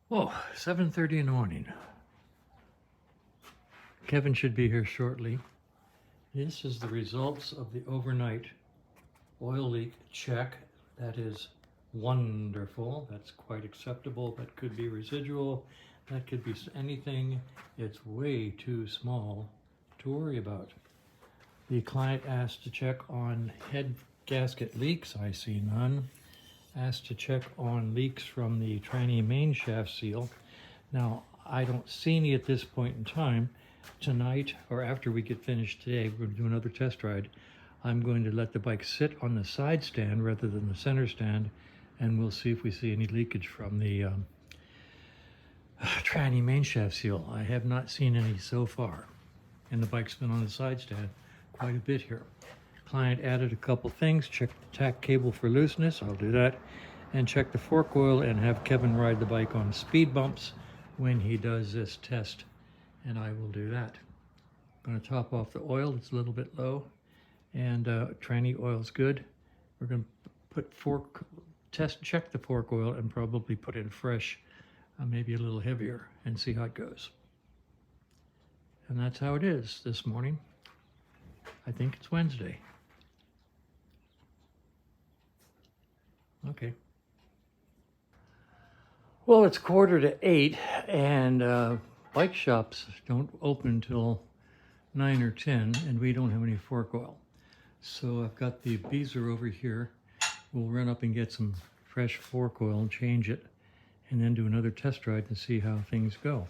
Whoa, 7:30 in the morning. Kevin should be here shortly. This is the results of the overnight oil leak check. That is wonderful. That's quite acceptable. That could be residual. That could be anything. It's way too small to worry about. The client asked to check on head gasket leaks. I see none. Asked to check on leaks from the tranny main shaft seal. Now, I don't see any at this point in time. Tonight, or after we get finished today, we're going to do another test ride. I'm going to let the bike sit on the side stand rather than the center stand, and we'll see if we see any leakage from the tranny main shaft seal. I have not seen any so far, and the bike's been on the side stand quite a bit here. Client added a couple things, check the tack cable for looseness, I'll do that, and check the fork oil and have Kevin ride the bike on speed bumps when he does this test, and I will do that. I'm going to top off the oil, it's a little bit low, and tranny oil's good. We're going to check the fork oil and probably put in fresh, maybe a little heavier, and see how it goes. And that's how it is this morning. I think it's Wednesday. Okay. Well, it's 7:45, and bike shops don't open till 9 or 10, and we don't have any fork oil. So I've got the Beezer over here. We'll run up and get some fresh fork oil and change it, and then do another test ride and see how things go.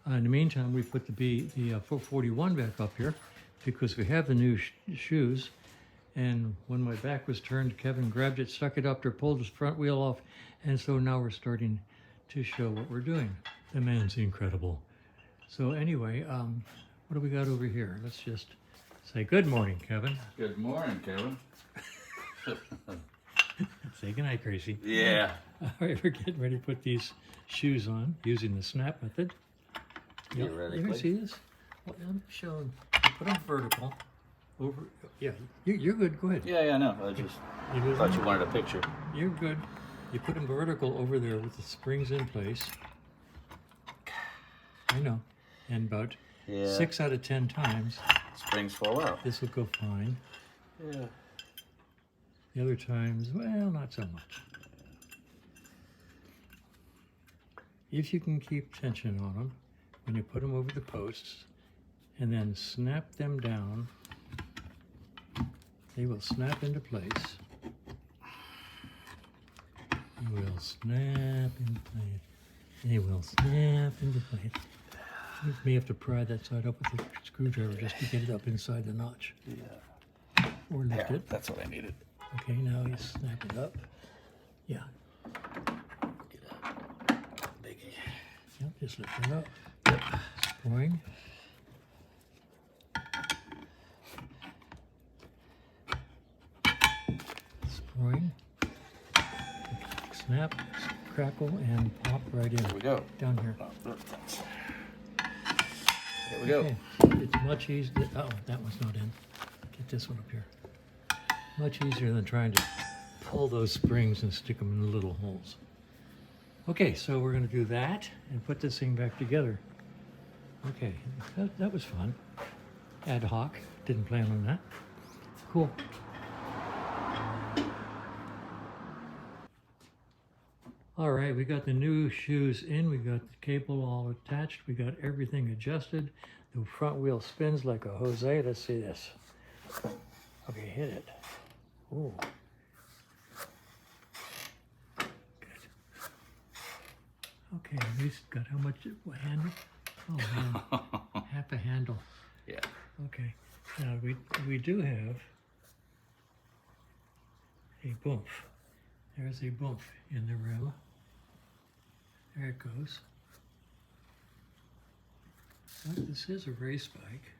In the meantime, we put the 441 back up here because we have the new shoes. And when my back was turned, Kevin grabbed it, stuck it up there, pulled his front wheel off, and so now we're starting to show what we're doing. The man's incredible. So anyway, what do we got over here? Let's just say good morning, Kevin. Good morning, Kevin. Say goodnight, Gracie. Yeah. All right, we're getting ready to put these shoes on using the snap method. Yep. Theoretically. You see this? Well, I'm showing. You put them vertical. Over. Yeah, you're good. Go ahead. Yeah, no. I just thought you wanted a picture. You're good. You put them vertical over there with the springs in place. I know. And about 6 out of 10 times, springs fall out. this will go fine. Yeah. The other times, well, not so much. If you can keep tension on them when you put them over the posts and then snap them down, they will snap into place. They will snap into place. They will snap into place. You may have to pry that side up with a screwdriver just to get it up inside the notch. Yeah. Or lift it. That's what I needed. Okay, now you snap it up. Yeah. Get a biggie. Yep, just lift it up. Yep. Spring. Spring. Snap, crackle, and pop right in. There we go. Down here. There we go. Okay. It's much easier. Oh, that one's not in. Get this one up here. Much easier than trying to pull those springs and stick them in the little holes. Okay, so we're going to do that and put this thing back together. Okay, that was fun. Ad hoc. Didn't plan on that. Cool. All right, we got the new shoes in. We got the cable all attached. We got everything adjusted. The front wheel spins like a Jose. Let's see this. Okay, hit it. Ooh. Good. Okay, at least got how much handle? Oh man, half a handle. Yeah. Okay. Now we do have a bump. There's a bump in the rim. There it goes. But this is a race bike.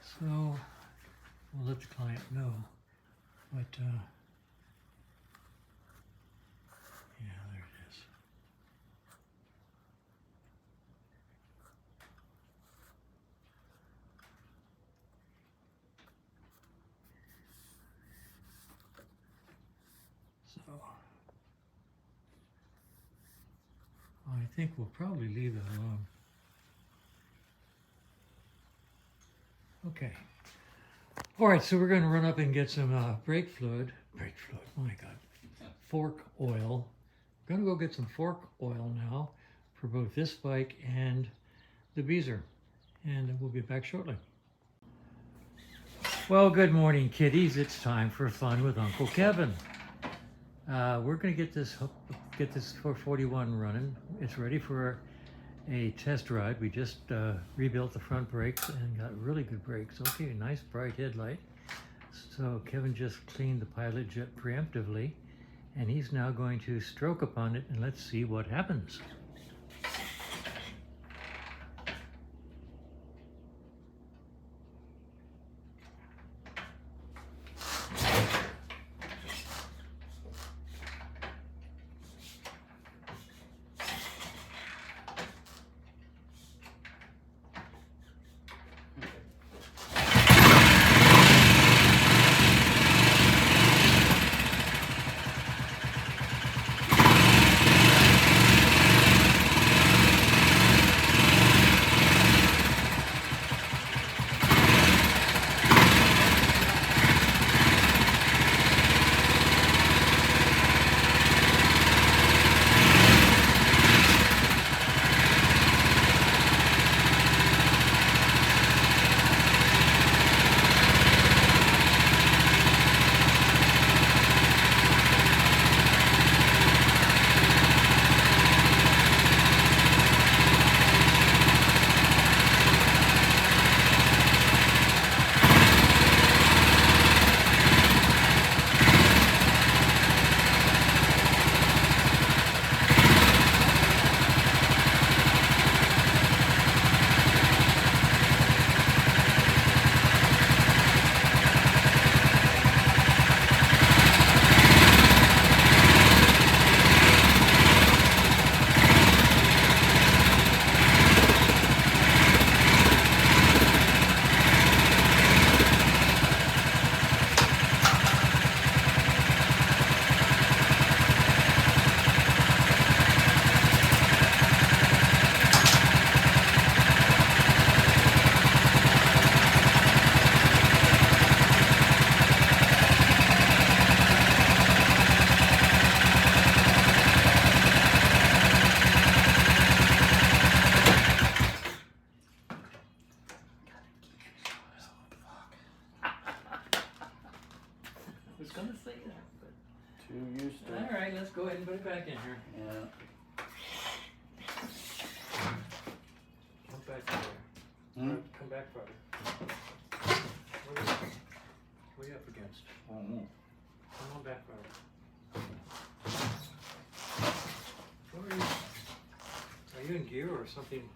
So we'll let the client know. But yeah, there it is. So think we'll probably leave that alone. Okay. All right, so we're going to run up and get some brake fluid, my God, fork oil. We're going to go get some fork oil now for both this bike and the Beezer, and we'll be back shortly. Well, good morning, kiddies. It's time for fun with Uncle Kevin. We're going to get this 441 running. It's ready for a test ride. We just rebuilt the front brakes and got really good brakes. Okay, nice bright headlight. So Kevin just cleaned the pilot jet preemptively, and he's now going to stroke upon it, and let's see what happens. All right, let's go ahead and put it back in here. Yeah. Come back farther. Come back farther. What are you up against? Come on back farther. What are you? Are you in gear or something?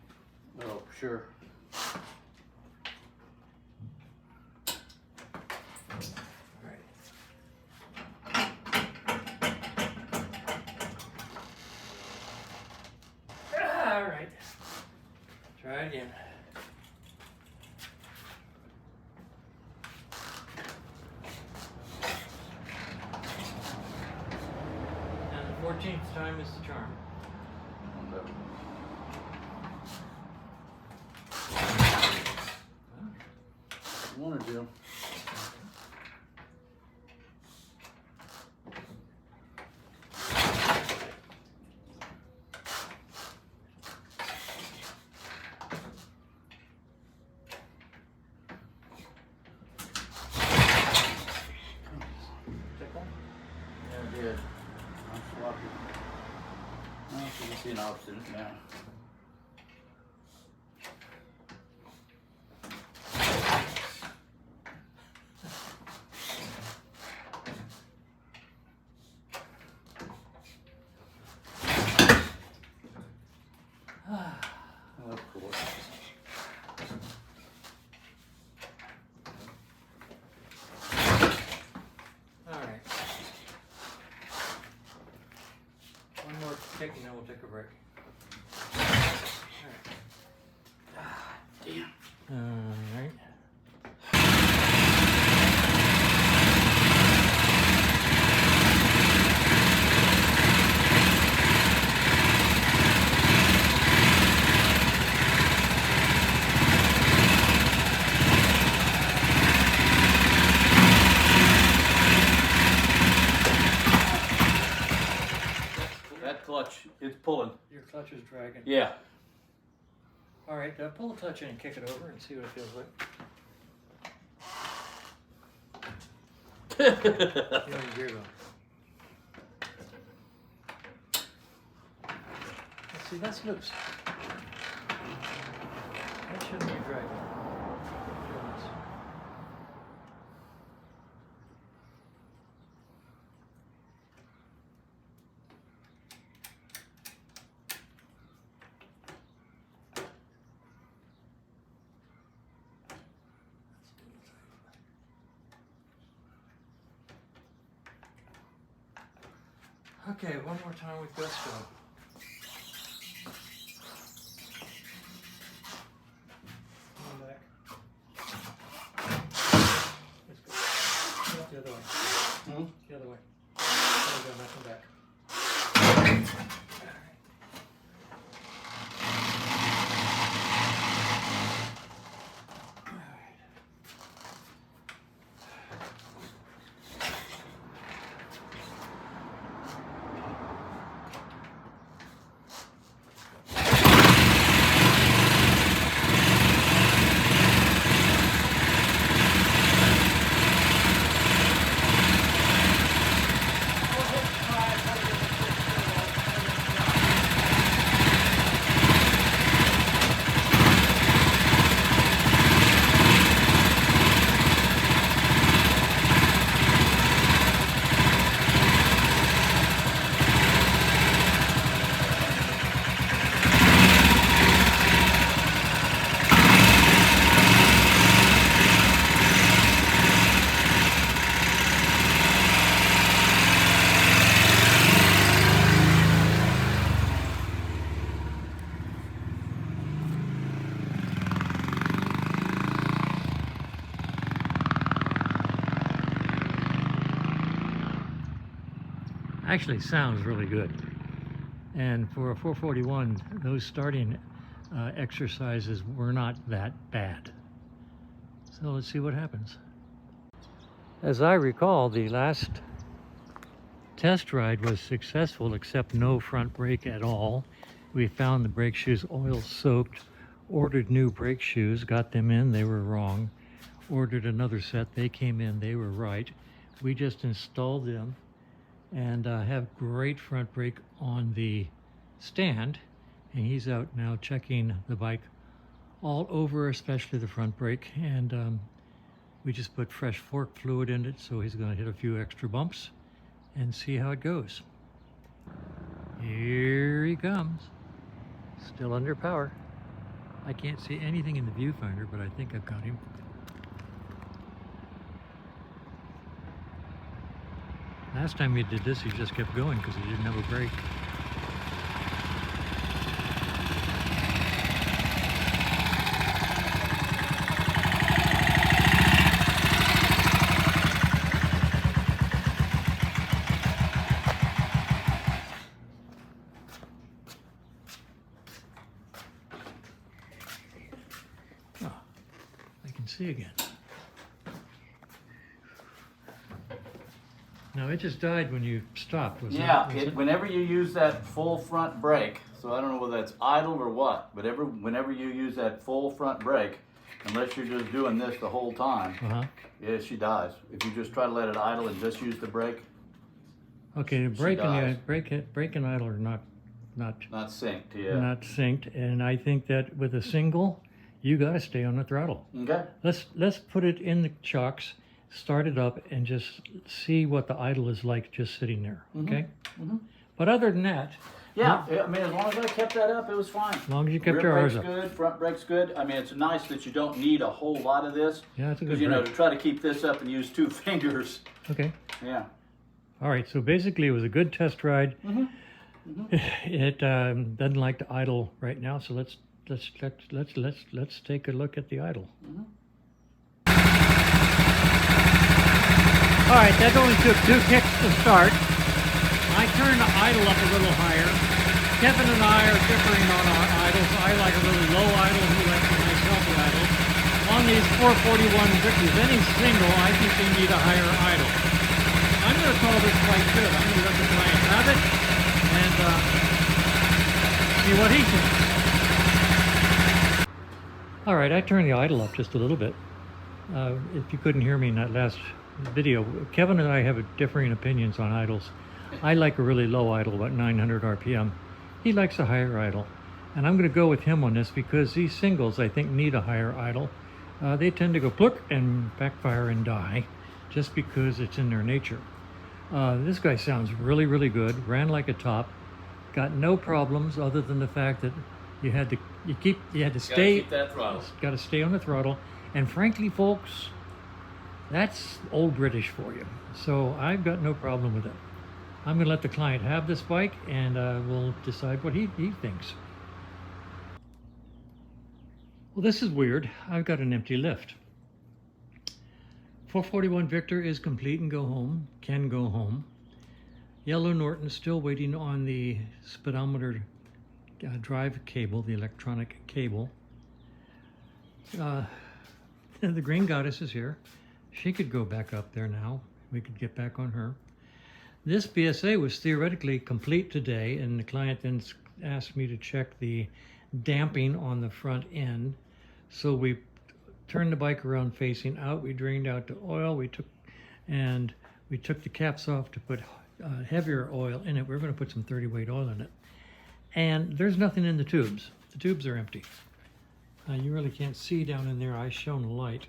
Oh, sure. All right. Try again. And the 14th time is the charm. I want to do. Yeah, I did. I'm sloppy. Oh, so you see an obstinate now. Of course. All right. One more kick and then we'll take a break. All right. Ah, damn. All right. clutch. It's pulling. Your clutch is dragging. Yeah. All right, pull the clutch in and kick it over and see what it feels like. You know, your gear though. Let's see, that's loose. That shouldn't be dragging. Okay, one more time with gusto. Come back. Let's go. The other way. Hmm? The other way. There we go, now come back. Actually sounds really good. And for a 441, those starting exercises were not that bad. So let's see what happens. As I recall, the last test ride was successful except no front brake at all. We found the brake shoes oil soaked, ordered new brake shoes, got them in, they were wrong. Ordered another set, they came in, they were right. We just installed them and have great front brake on the stand. And he's out now checking the bike all over, especially the front brake. And we just put fresh fork fluid in it, so he's gonna hit a few extra bumps and see how it goes. Here he comes. Still under power. I can't see anything in the viewfinder, but I think I've got him. Last time he did this, he just kept going because he didn't have a brake. Oh, I can see again. No, it just died when you stopped, was it? Whenever you use that full front brake, so I don't know whether that's idle or what, but whenever you use that full front brake, unless you're just doing this the whole time, yeah, she dies. If you just try to let it idle and just use the brake. Okay, the brake and idle are not synced, yeah. Not synced, and I think that with a single, you got to stay on the throttle. Okay. Let's put it in the chocks, start it up, and just see what the idle is like just sitting there. Okay. But other than that, yeah, I mean, as long as I kept that up, it was fine. As long as you kept your R's up. Rear brake's good, front brake's good. I mean, it's nice that you don't need a whole lot of this. Yeah, it's a good brake. brake. To try to keep this up and use 2 fingers. Okay. Yeah. All right. So basically, it was a good test ride. It doesn't like to idle right now, so let's take a look at the idle. All right, that only took 2 kicks to start. I turned the idle up a little higher. Kevin and I are differing on our idles. I like a really low idle, he likes a nice healthy idle. On these 441 Vickies, any single, I think they need a higher idle. I'm going to call this quite good. I'm going to let the client have it, and me what he thinks. All right, I turned the idle up just a little bit. If you couldn't hear me in that last video, Kevin and I have differing opinions on idles. I like a really low idle, about 900 RPM. He likes a higher idle. And I'm going to go with him on this because these singles, I think, need a higher idle. They tend to go pluk and backfire and die just because it's in their nature. This guy sounds really, really good. Ran like a top. Got no problems other than the fact that you had to stay. Keep that throttle. Got to stay on the throttle. And frankly, folks, that's old British for you. So I've got no problem with it. I'm going to let the client have this bike, and we'll decide what he thinks. Well, this is weird. I've got an empty lift. 441 Victor is complete and can go home. Yellow Norton still waiting on the speedometer drive cable, the electronic cable. The Green Goddess is here. She could go back up there now. We could get back on her. This BSA was theoretically complete today, and the client then asked me to check the damping on the front end. So we turned the bike around facing out. We drained out the oil. We took the caps off to put heavier oil in it. We're going to put some 30 weight oil in it. And there's nothing in the tubes. The tubes are empty. You really can't see down in there. I shone a light.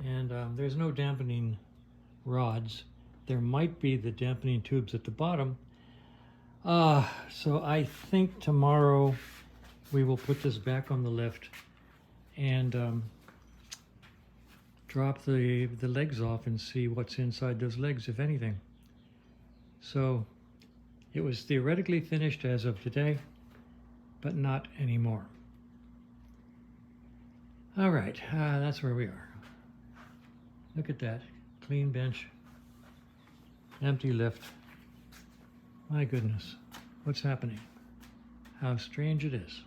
And there's no dampening rods. There might be the dampening tubes at the bottom. So I think tomorrow we will put this back on the lift and drop the legs off and see what's inside those legs, if anything. So it was theoretically finished as of today, but not anymore. All right, that's where we are. Look at that, clean bench, empty lift. My goodness, what's happening? How strange it is.